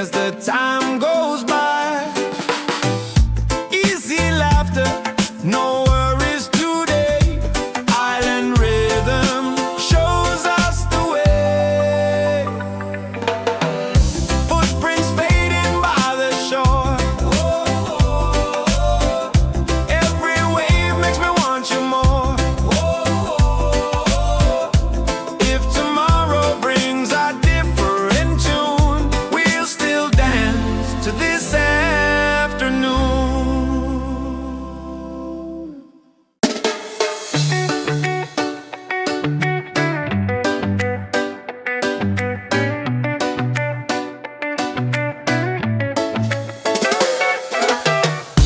as the time goes by. Easy laughter, no worries today. Island rhythm shows us the way. Footprints fading by the shore. Every wave makes me want you more. If tomorrow brings a different tune, we'll still dance to this afternoon.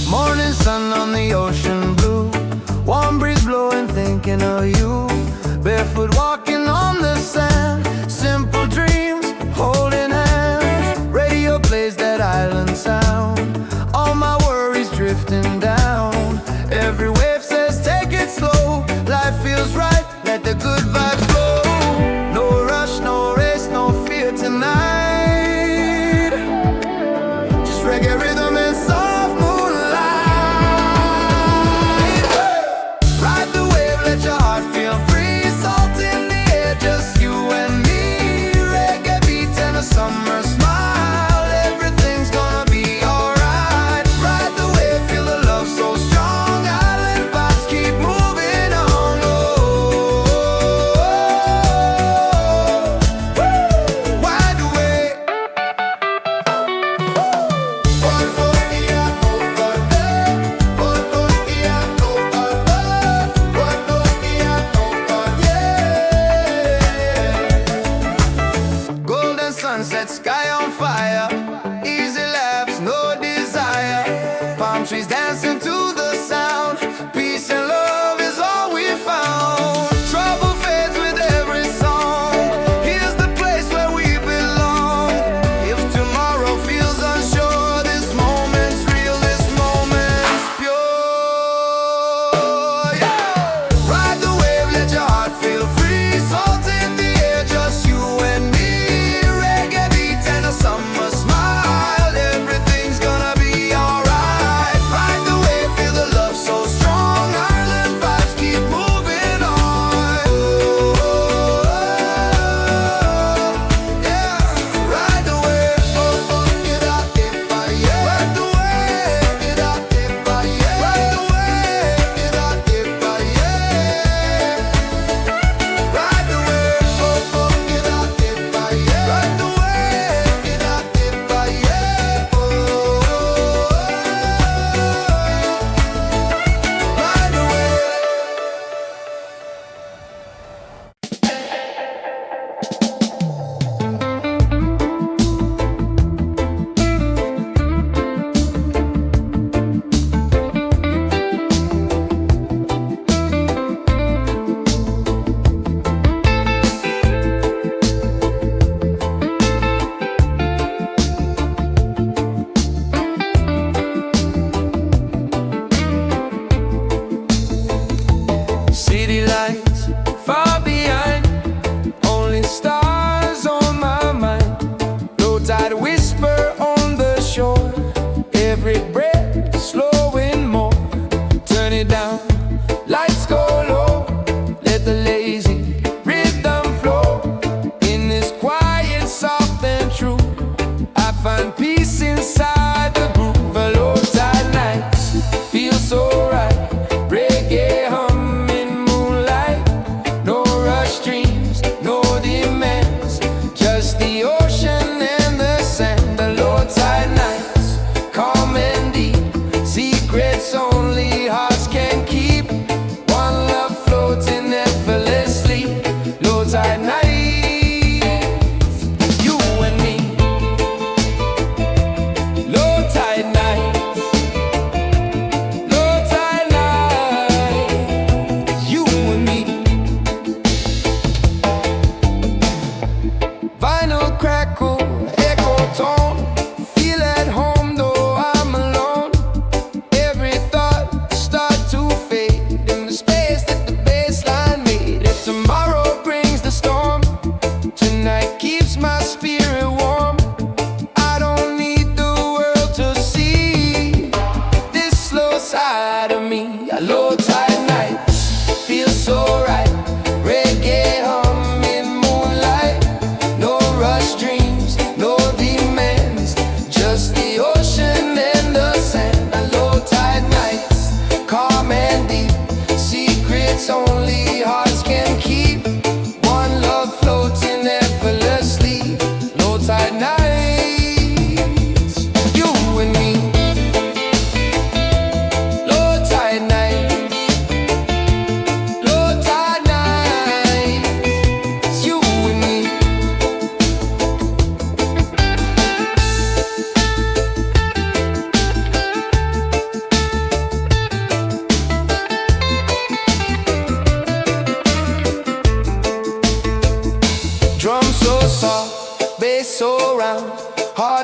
Morning sun on the ocean blue, warm breeze blowing, thinking of you. Barefoot walking on the sand, simple dreams, holding hands. Radio plays that island sound, all my worries drifting down. Every wave says take it slow, life feels right, let the good vibes flow. No rush, no race, no fear tonight. Just reggae rhythm and soft moonlight. Ride the wave, let your heart feel free. Salt in the air, just you and me. Reggae beat and a summer smile. Everything's gonna be alright. Ride the wave, feel the love so strong. Island vibes keep moving on. Oh, ride the wave. Golden sunset, sky on fire. Easy laughs, no desire. Palm trees dancing to the sound. Peace and love is all we found. Trouble fades with every song. Here's the place where we belong. If tomorrow feels unsure, this moment's real, this moment's pure. Yeah. Ride the wave, let your heart feel free. Salt in the air, just you and me. Reggae beat and a summer smile. Everything's gonna be alright. Ride the wave, feel the love so strong. Island vibes keep moving on. Yeah. Ride the wave. Get out there, yeah. Ride the wave. Get out there, yeah. Ride the wave. Get out there, yeah. Ride the wave. Get out there, yeah. Ride the wave. Get out there, yeah. Ride the City lights far behind, only stars on my mind. Low tide whisper on the shore, every breath slowing more. Turn it down, lights go low, let the lazy rhythm flow. In this quiet, soft and true, I find peace inside the groove. A low tide nights feel so right. Reggae humming moonlight, no rush dreams, no demands, just the ocean and the sand.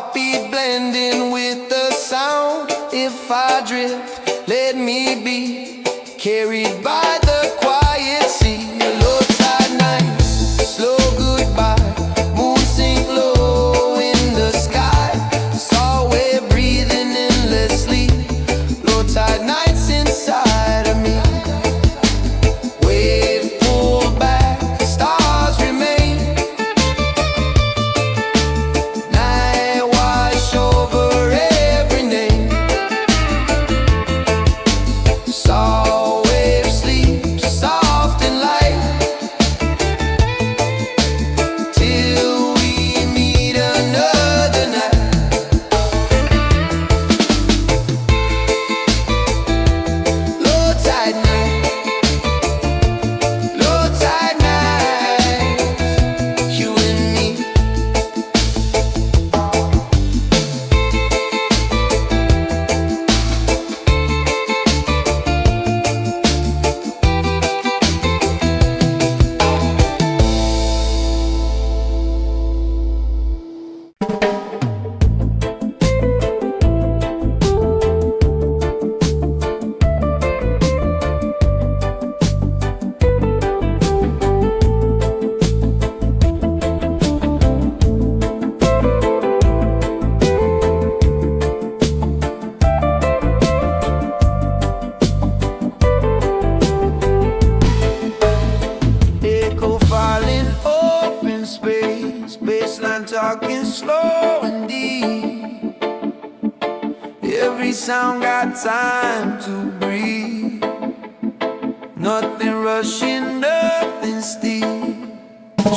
heartbeat blending with the sound. If I drift, let me be carried by the quiet sea. Low tide nights, slow goodbye, moon sink low in the sky. Saw wave breathing endlessly. Low tide nights inside of me. Wave pull back, stars remain. Night wash over every name. Saw wave sleep soft and light till we meet another night. Low tide night, low tide night, you and me. Echo falling, open space, baseline talking slow and deep. Every sound got time to breathe. Nothing rushing, nothing steep.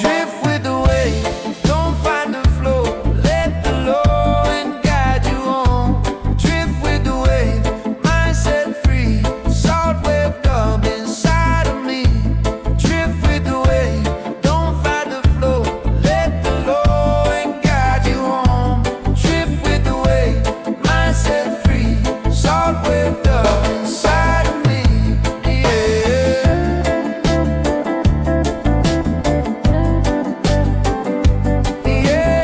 Drift with the wave, don't find the flow. Let the low and guide you home. Drift with the wave, mindset free. Salt wave dub inside of me. Drift with the wave, don't fight the flow. Let the low and guide you home. Drift with the wave, mindset free. Salt wave dub inside of me. Yeah.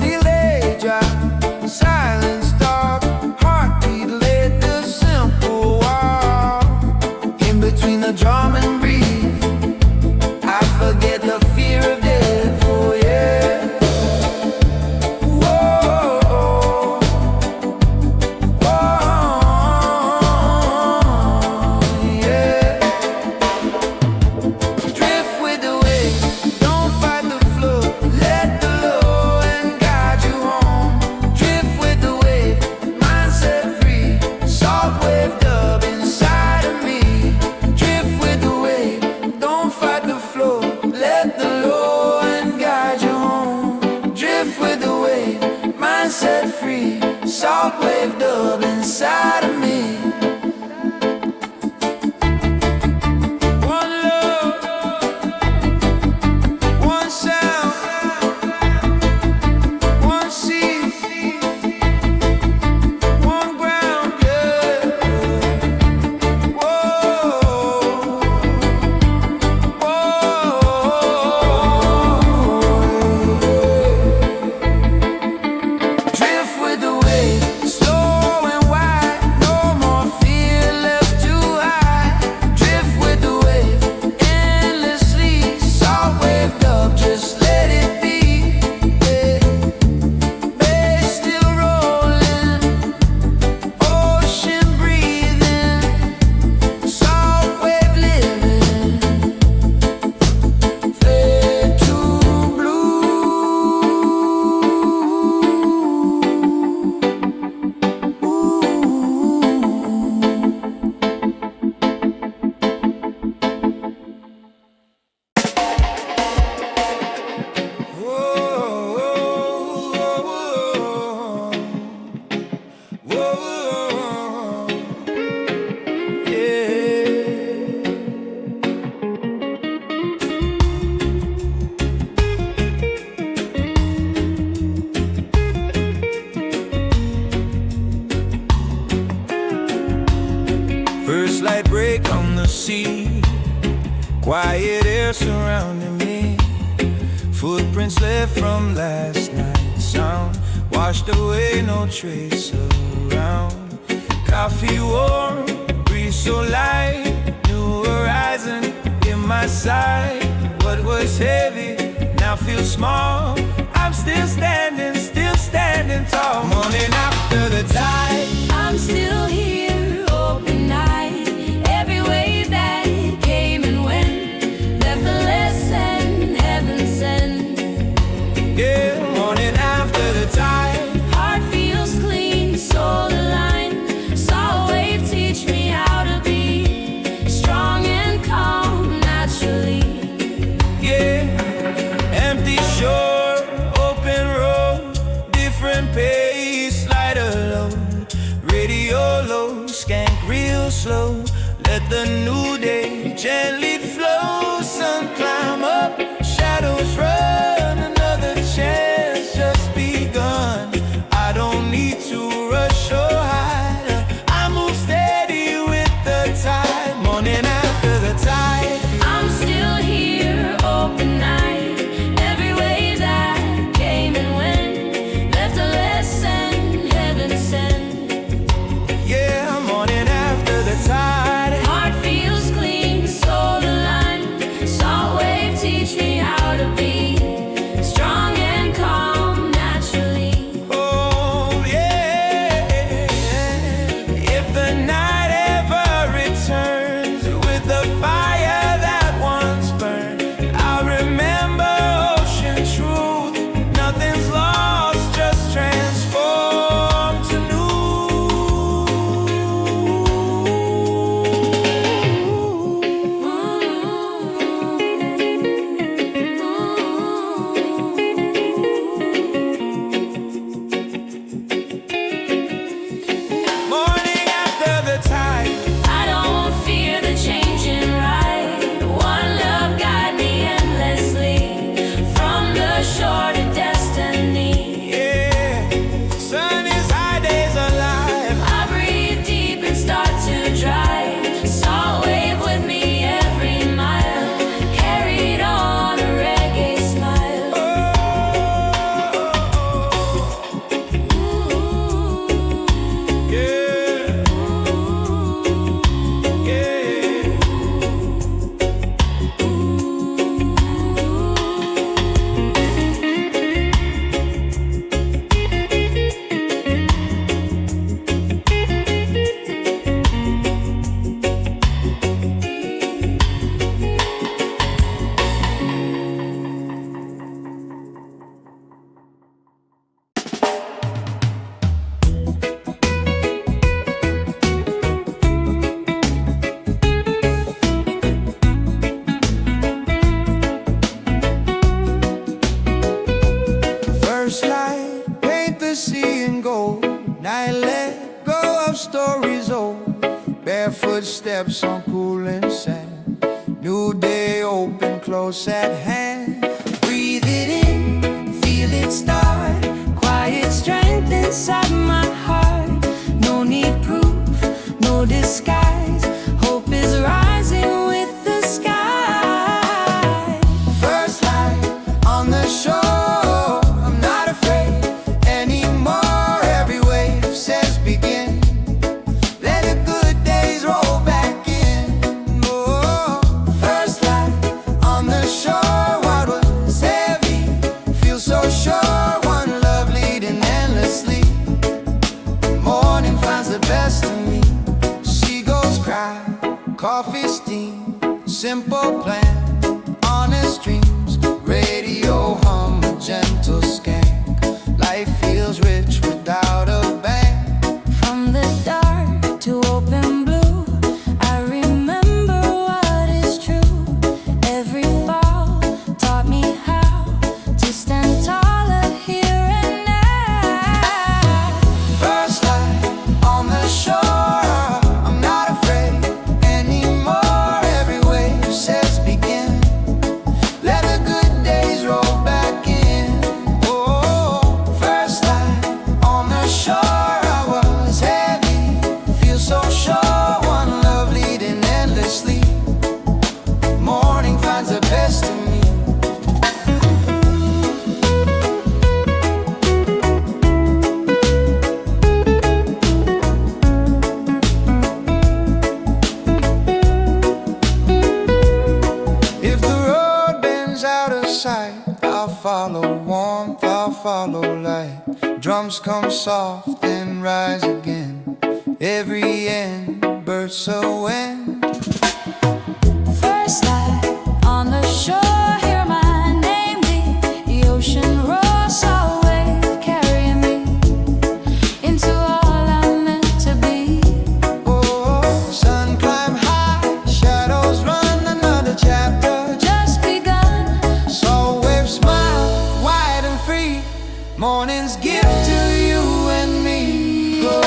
Delay drive, silence talk, heartbeat let the simple walk. In between the drum and breathe, I forget the fear of death. Oh yeah. Whoa, whoa, yeah. Drift with the wave, don't fight the flow. Let the low and guide you home. Drift with the wave, mindset free. Salt wave dub inside of me. Drift with the wave, don't fight the flow. Let the low and guide you home. Drift with the wave, mindset free. Salt wave dub inside of me. One love, one sound, one sea, one ground, yeah. Whoa, whoa. Drift with the wave, slow and wide. No more fear left to hide. Drift with the wave, endlessly. Salt wave dub, just let it be. Yeah. Bass still rolling, ocean breathing, salt wave living. Fade to blue. First light break on the sea, quiet air everywhere surrounding me. Footprints left from last night's sound, washed away, no trace around. Coffee warm, breeze so light, new horizon in my sight. What was heavy now feels small. I'm still standing tall. Morning after the tide, I'm still here, open-eyed. Every wave that came and went left a lesson heaven sent. yeah. Morning after the tide, Heart feels clean, soul aligned. Saw a wave teach me how to be strong and calm naturally. yeah. Empty shore, open road, different pace, lighter load. Radio low, skank real slow. Let the new day gently flow. Sun climb up, shadows run. Another chance just begun. I don't need to rush or hide. I move steady with the tide. Morning after the tide, I'm still here, open-eyed. Every wave that came and went left a lesson heaven sent. yeah. Morning after the tide, Heart feels clean, soul aligned. Saw a wave teach me how to be strong and calm naturally. oh yeah. If the night ever returns with the fire that once burned, I'll remember ocean truth. Nothing's lost, just transformed to new. Morning after the tide, I don't fear the changing right. One love guide me endlessly from the shore to destiny. yeah. Sun is high, days alive. I breathe deep and start to drive. Saw a wave with me every mile. Carried on a reggae smile. Yeah, yeah. First light, paint the sea in gold. Now I let go of stories old. Barefoot steps on cooling sand. New day open, close at hand. Breathe it in, feel it start. Quiet strength inside my heart. No need proof, no disguise. Hope is rising with the sky. First light on the shore, I'm not afraid anymore. Every wave says begin. Let the good days roll back in. Oh, first light on the shore, what was heavy feels so sure. One love leading endlessly. Morning finds the best in me. Seagulls cry, coffee steam, simple plan, honest dreams. Radio hum, a gentle skank. Life feels rich without a bank. From the dark to open blue, I remember what is true. Every fall follow warmth, I'll follow light. Drums come soft and rise again. Every end bursts a wind. First light on the shore, hear my name be. The ocean roars, so wave carry me into all I'm meant to be. Oh, sun climb high, shadows run, another chapter Just begun. so wave smile, wide and free. Morning's gift to you and me. Oh.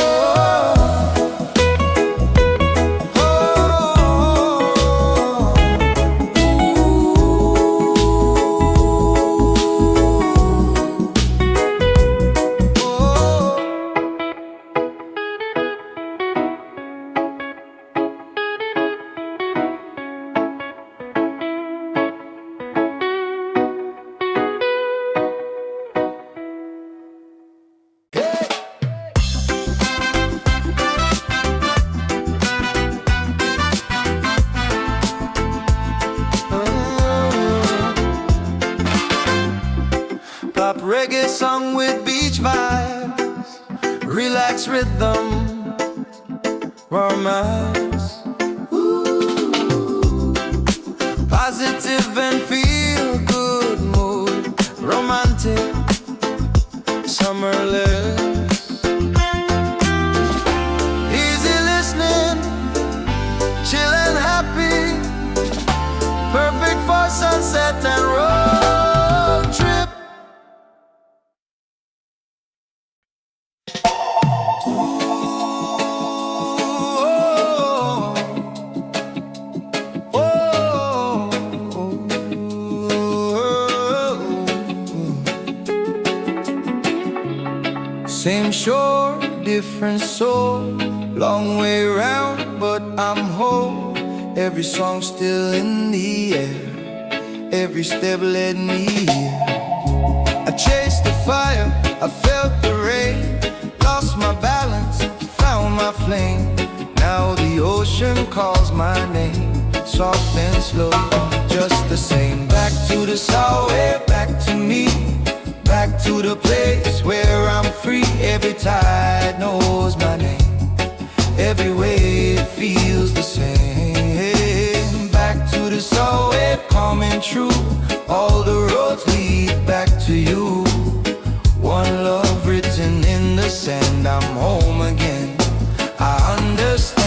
Pop reggae song with beach vibes, relax rhythm, romance. Positive and feel good mood, romantic, summerless. Easy listening, chill and happy, perfect for sunset and road trip. Same shore, different soul, long way round, but I'm whole. Every song still in the air, every step led me here. I chased the fire, I felt the rain, lost my balance, found my flame. Now the ocean calls my name, soft and slow, just the same. Back to the sour, back to me, back to the place where I'm free. Every tide knows my name, every wave feels the same. Back to the soul wave coming true, all the roads lead back to you. One love written in the sand, I'm home again, I understand.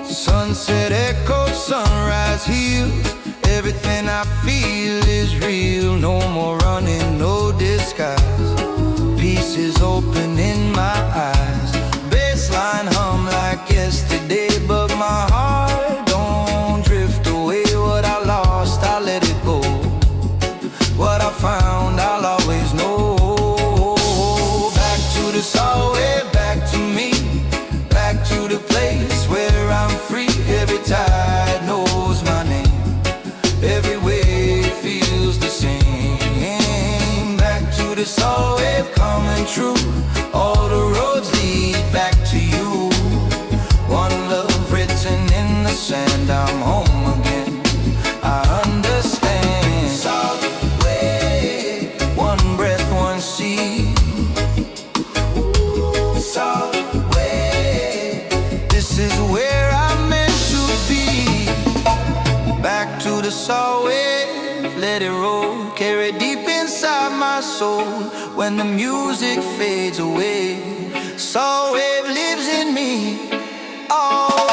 Sunset echoes, sunrise heals, everything I feel is real. No more running, no disguise, peace is open in my eyes. Baseline hum like yesterday, but my heart don't drift away. What I lost, I let it go. What I found, I'll always know. Back to the soul, back to me, back to the place where I'm free. Every tide knows my name, every wave feels the same. Back to the soul wave coming true, all the roads lead back to you. One love written in the sand, I'm home again, I understand. Solid wave, one breath, one sea. Solid wave, this is where I'm meant to be. Back to the soul wave, let it roll, carry deep inside my soul. When the music fades away, soul wave lives in me always.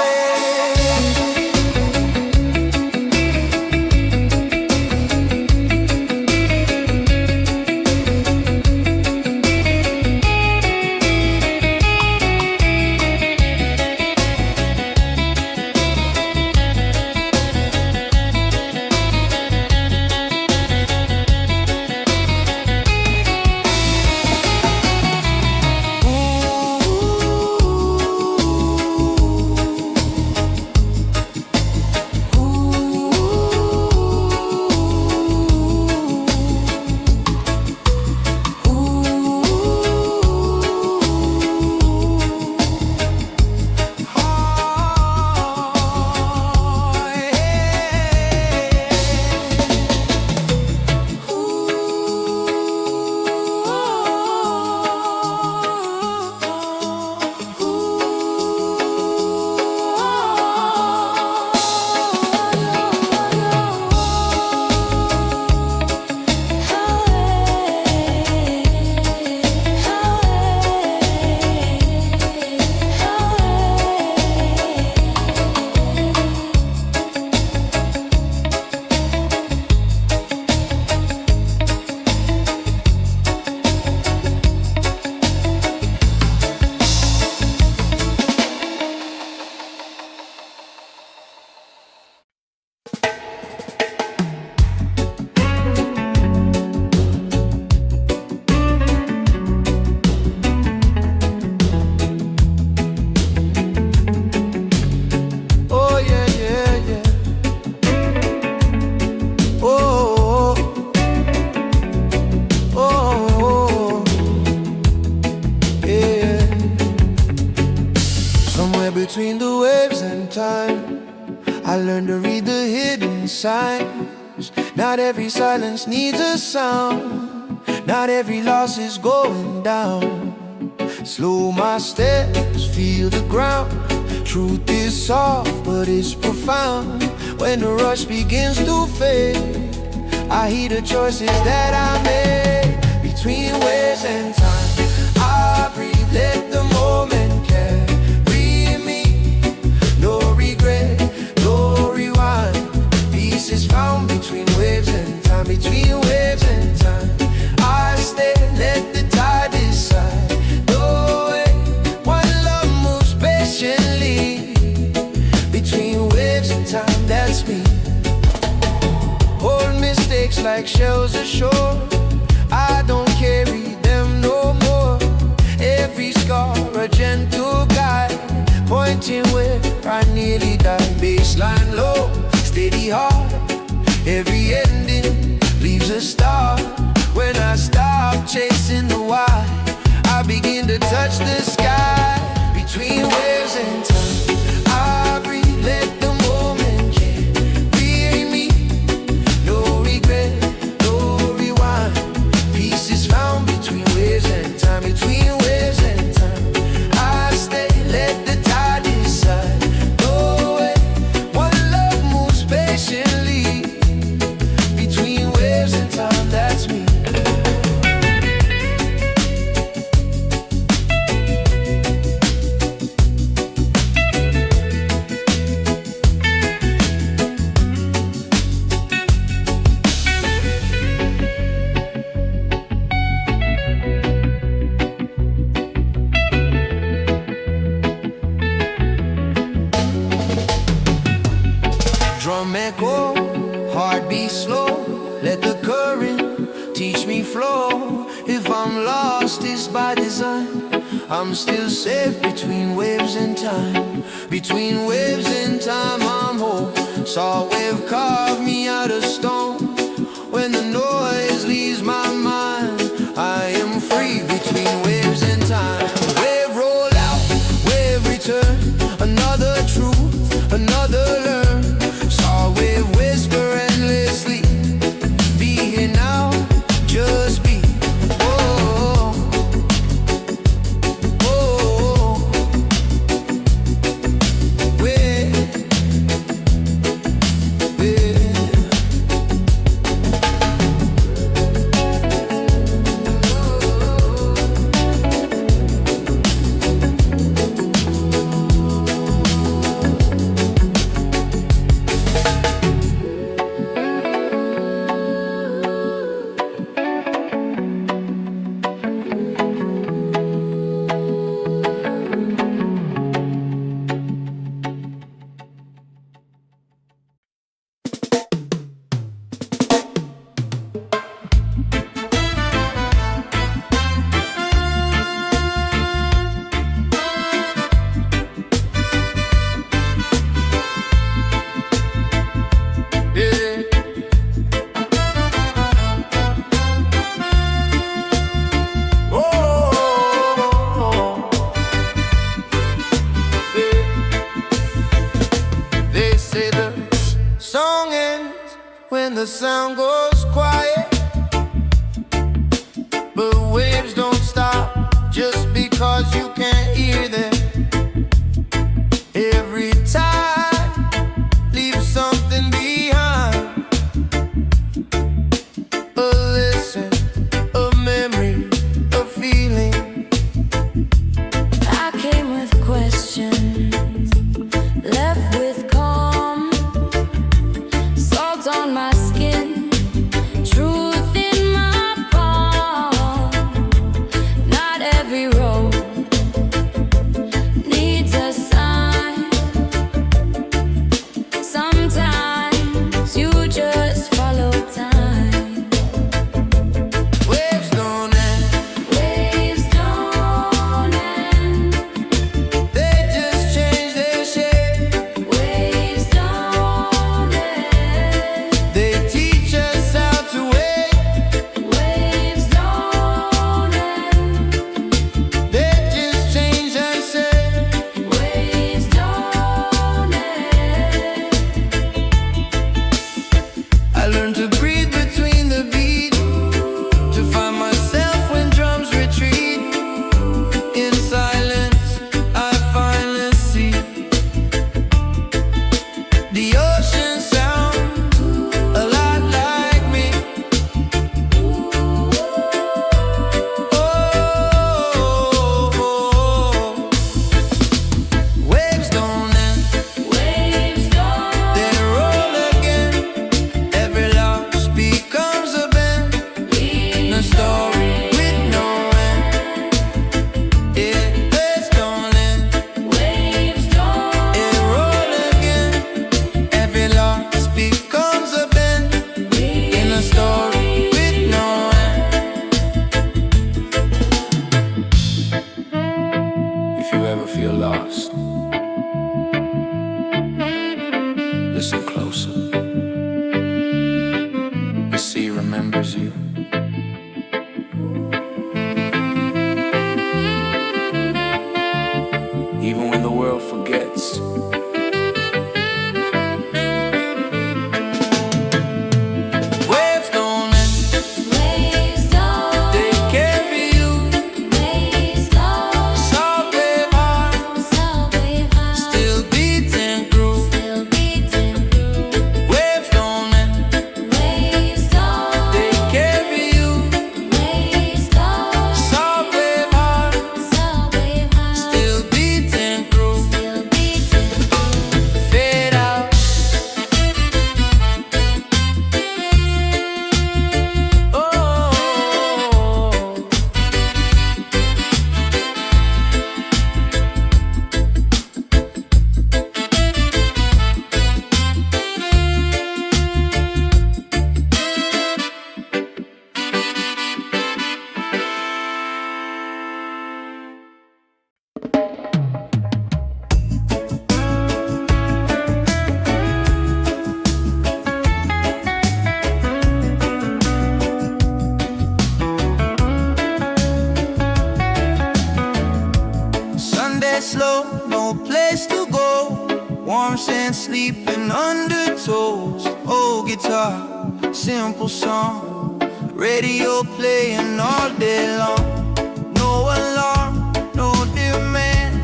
between the waves and time. I learned to read the hidden signs. Not every silence needs a sound. Not every loss is going down. Slow my steps, feel the ground. Truth is soft, but it's profound. When the rush begins to fade, I hear the choices that I made. Between waves and time, I breathe, let the moment carry me. No regret, no rewind. Peace is found between waves and time. Between waves and time, I stay, let the tide decide. No way, one love moves patiently. Between waves and time, that's me. Hold mistakes like shells ashore. I don't carry them no more. Every scar a gentle guide, pointing where I nearly died. Baseline low, steady heart. Every ending leaves a star. When I stop chasing the why, I begin to touch the sky. Between waves and time, I breathe, let the moment carry me. No regret, no rewind. Peace is found between waves and time. Between waves and time, I stay, let the tide decide. No way, one love moves patiently. Between waves and time, that's me. Drum echo, heartbeat slow. Let the current teach me flow. If I'm lost, it's by design. I'm still safe between waves and time. Between waves and time, I'm whole. Saw a wave carve me out of stone. When the noise leaves my mind, I am free between waves and time. Wave roll out, wave return. Another truth, another learn. Saw a wave whisper endlessly. Be here now, just be. Oh, oh, oh. Wave, wave. They say the song ends when the sound goes quiet, but waves don't stop just because you can't hear them. Every time leaves something behind. A lesson, a memory, a feeling. I came with questions, left with calm. Salt on my skin, truth in my palm. slow, no place to go. Warm sand sleeping under toes. Old guitar, simple song, radio playing all day long. No alarm, no demand,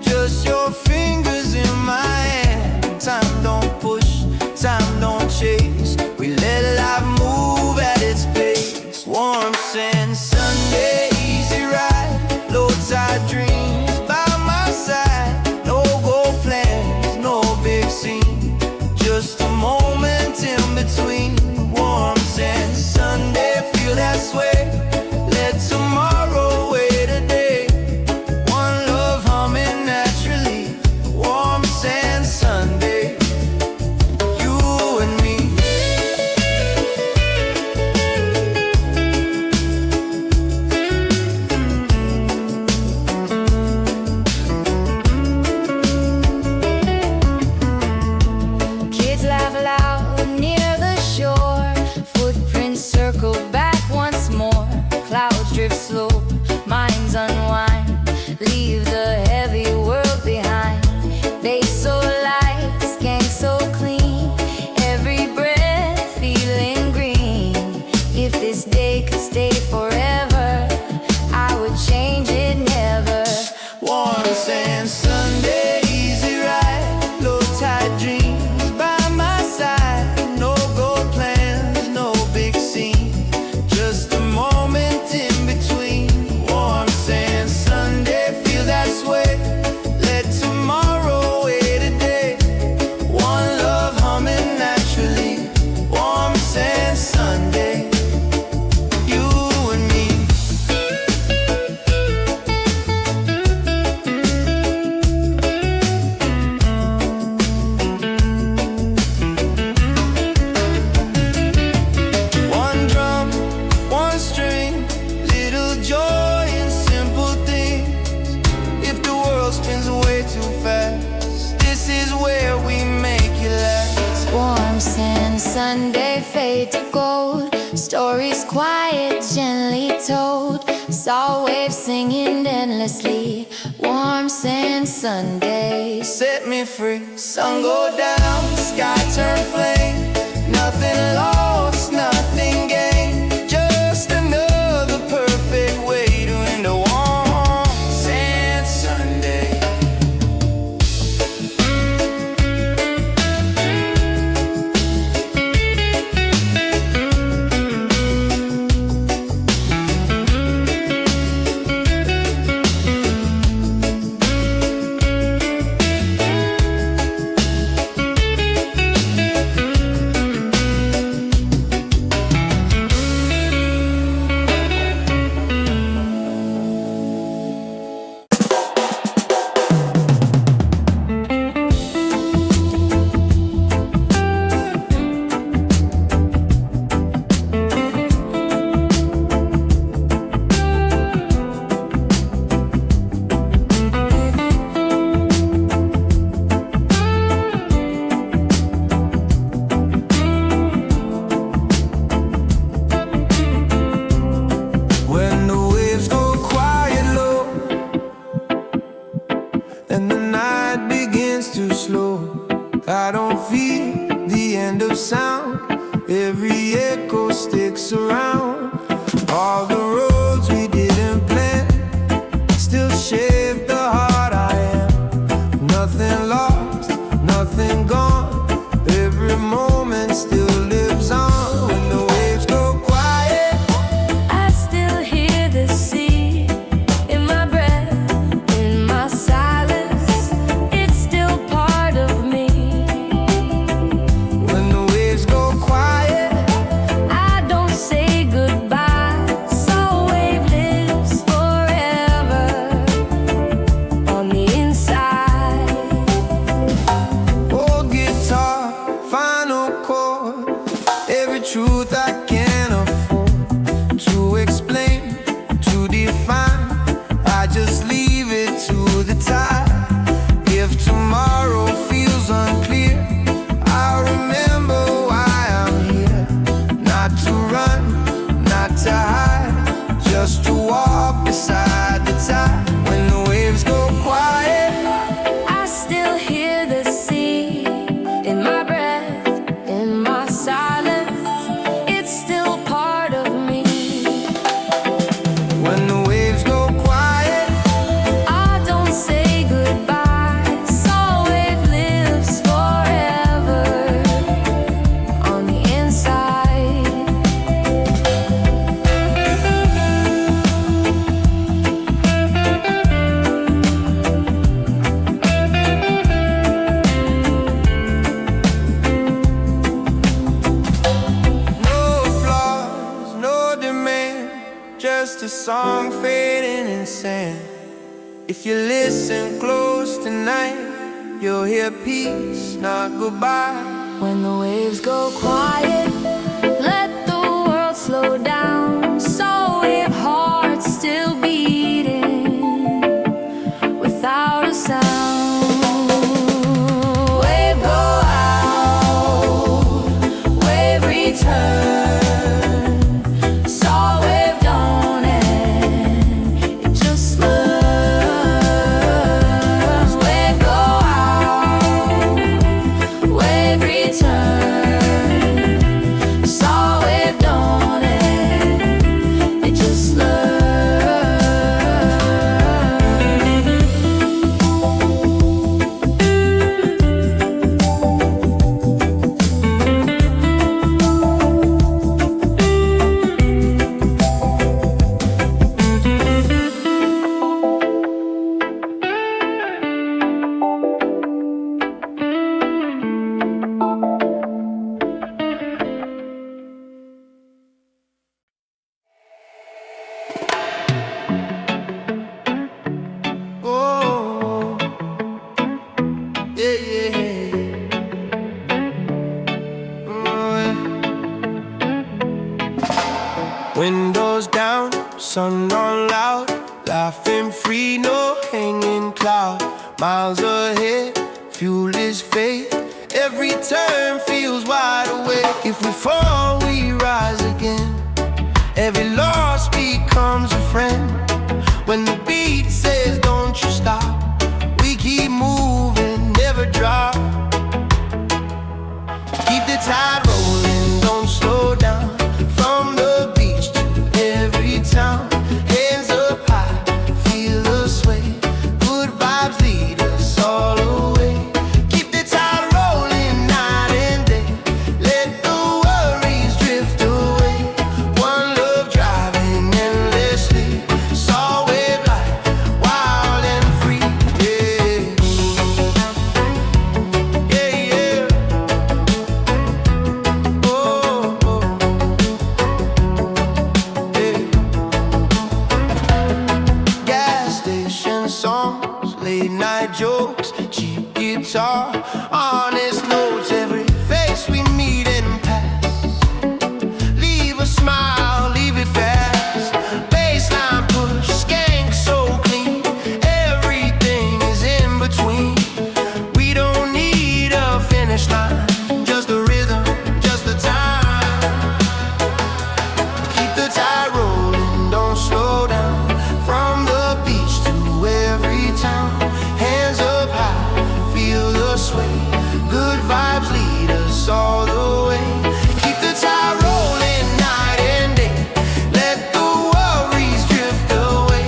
just your fingers in my hand. Time don't push, time don't chase, we let life move at its pace. Warm sand, Sunday, easy ride, low tide dreams by my side. No goal plans, no big scene, just a moment in between. Warm sand, Sunday, feel that sway, let tomorrow wait a day. One love humming naturally. Warm sand, Sunday, you and me. Kids laugh loud near the shore. Footprints circle back once more. Clouds drift slow, minds unwind. Leave the heavy world behind. Bass so light, skank so clean. Every breath feeling green. If this day could stay forever, I would change it never. Warm sand, Sunday, easy ride, low tide dreams by my side. No goal plans, no big scene, just a moment in between. Warm sand, Sunday, feel that sway, let tomorrow wait a day. One love humming naturally. Warm sand, Sunday, you and me. One drum, one string, little joy in simple things. If the world spins away too fast, this is where we make it last. Warm sand, Sunday, fade to gold. Stories quiet, gently told. Saw waves singing endlessly. Warm sand, Sunday. Set me free, sun go down, sky turn flame. Nothing lost, nothing gained, just another perfect way to end a warm sand Sunday. When the waves go quiet low and the night begins to slow, I don't feel the end of sound. Every echo sticks around. All the roads we didn't plan still shape the heart I am. Nothing lost, nothing gone. Every moment still lives on. When the waves go quiet, I still hear the sea in my breath, in my silence. It's still part of me. when the waves go quiet, I don't say goodbye so just a song fading in sand. If you listen close tonight, you'll hear peace, not goodbye. When the waves go quiet, let the world slow down, so if hearts still beating without a sound. Wave go out, wave return, saw wave dawn and it just slurs. Wave go out, wave return, saw wave dawn and it just slurs. Oh, yeah, yeah. Oh, yeah. Windows down, sun on loud, laughing free, no hanging cloud. Miles ahead, fuel is faith. Every turn feels wide awake. If we fall, we rise again. Every loss becomes a friend. When the beat says don't you stop, we keep moving, never drop. Keep the tide rolling, don't slow down. From the beach to every town, hands up high, feel the sway. Good vibes lead us all the way. Keep the tide rolling night and day. Let the worries drift away. One love driving endlessly. Saw wave life, wild and free. Yeah, yeah, yeah. Oh, oh. Yeah. Gas station songs, late night jokes, cheap guitar, honest notes. Every face we meet and pass, leave a smile, leave it fast. Baseline push, skank so clean. Everything is in between. We don't need a finish line, just the rhythm, just the time. Keep the tide rolling, don't slow down. From the beach to every town, hands up high, feel the sway. Good vibes lead us all the way. Keep the tide rolling night and day. Let the worries drift away.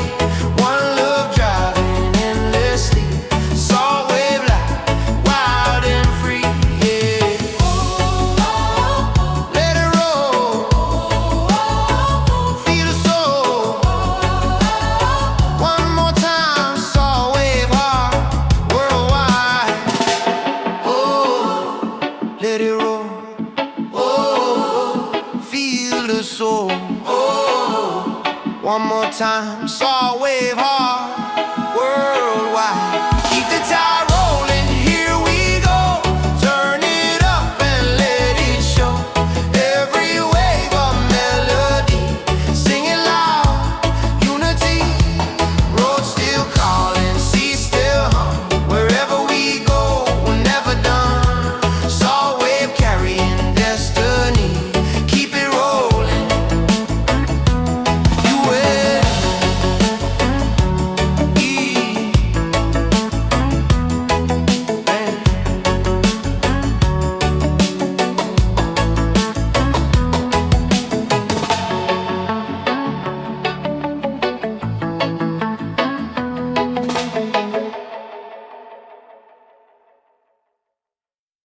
One love driving endlessly. Saw wave life, wild and free. Yeah. Let it roll. Feel the soul. One more time, saw wave hard, worldwide. Oh, let it roll. Oh, feel the soul. Oh, one more time, saw wave hard, worldwide.